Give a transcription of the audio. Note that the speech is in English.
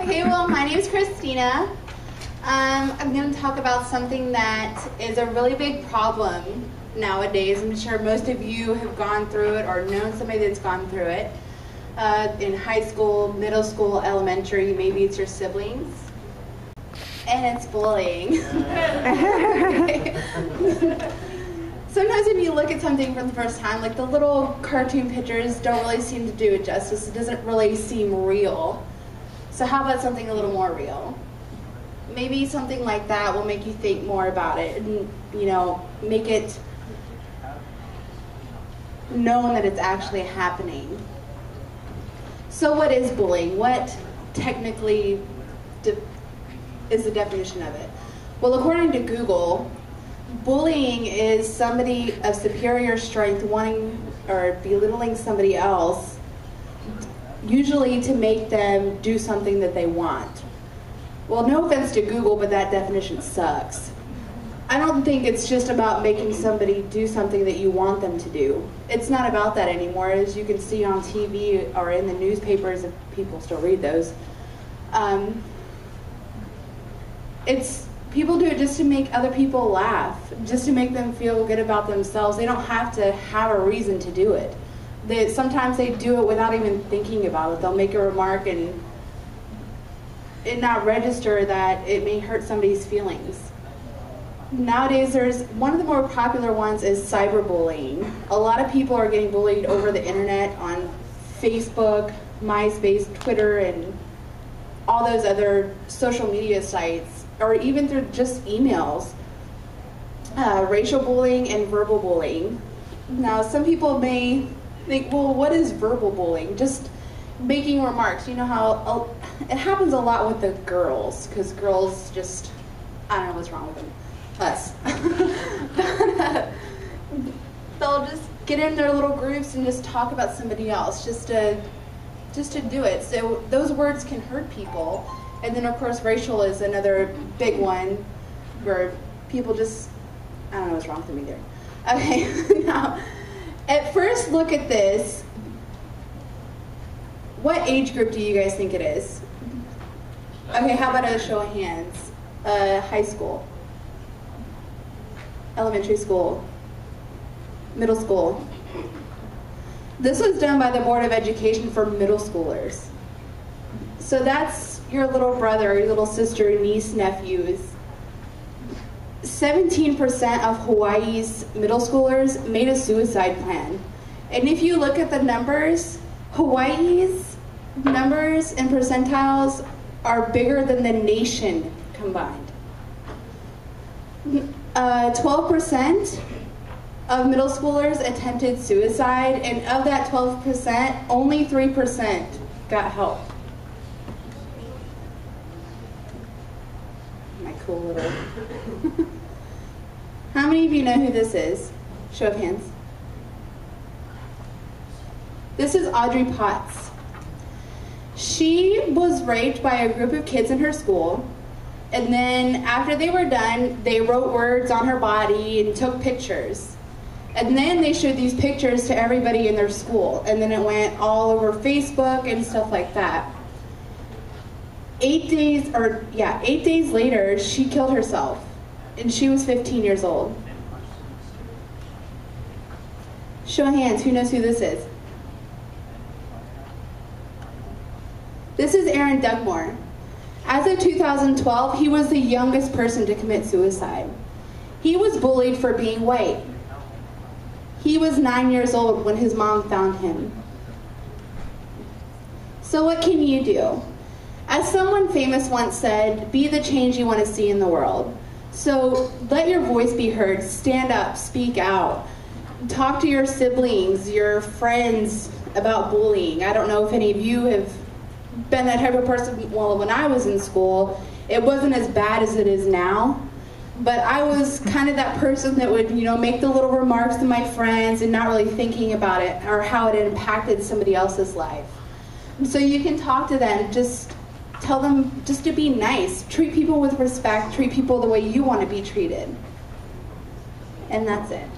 Okay, well, my name is Christina. I'm going to talk about something that is a really big problem nowadays. I'm sure most of you have gone through it or known somebody that's gone through it. In high school, middle school, elementary, maybe it's your siblings. And it's bullying. Sometimes when you look at something for the first time, like the little cartoon pictures don't really seem to do it justice. It doesn't really seem real. So how about something a little more real? Maybe something like that will make you think more about it and, make it known that it's actually happening. So what is bullying? What technically is the definition of it? Well, according to Google, bullying is somebody of superior strength wanting or belittling somebody else, usually to make them do something that they want. Well, no offense to Google, but that definition sucks. I don't think it's just about making somebody do something that you want them to do. It's not about that anymore, as you can see on TV or in the newspapers, if people still read those. People do it just to make other people laugh, just to make them feel good about themselves. They don't have to have a reason to do it. Sometimes they do it without even thinking about it. They'll make a remark and it not register that it may hurt somebody's feelings. Nowadays, there's one of the more popular ones is cyberbullying. A lot of people are getting bullied over the internet on Facebook, MySpace, Twitter, and all those other social media sites, or even through just emails. Racial bullying and verbal bullying. Now, some people may think, well, what is verbal bullying? Just making remarks. You know how it happens a lot with the girls, because girls just, I don't know what's wrong with them. Us. They'll just get in their little groups and just talk about somebody else, just to do it. So those words can hurt people. And then, of course, racial is another big one where people just, I don't know what's wrong with them either. Okay, now, at first look at this, what age group do you guys think it is? Okay, how about a show of hands? High school, elementary school, middle school. This was done by the Board of Education for middle schoolers. So that's your little brother, your little sister, niece, nephews. 17% of Hawaii's middle schoolers made a suicide plan. And if you look at the numbers, Hawaii's numbers and percentiles are bigger than the nation combined. 12% of middle schoolers attempted suicide, and of that 12%, only 3% got help. My cool little... How many of you know who this is? Show of hands. This is Audrey Potts. She was raped by a group of kids in her school, and then after they were done, they wrote words on her body and took pictures. And then they showed these pictures to everybody in their school, and then it went all over Facebook and stuff like that. 8 days later, she killed herself, and she was 15 years old. Show of hands, who knows who this is? This is Aaron Dugmore. As of 2012, he was the youngest person to commit suicide. He was bullied for being white. He was 9 years old when his mom found him. So what can you do? As someone famous once said, be the change you want to see in the world. So let your voice be heard, stand up, speak out. Talk to your siblings, your friends about bullying. I don't know if any of you have been that type of person. Well, when I was in school, it wasn't as bad as it is now. But I was kind of that person that would, make the little remarks to my friends and not really thinking about it or how it impacted somebody else's life. So you can talk to them, just tell them just to be nice. Treat people with respect, treat people the way you want to be treated. And that's it.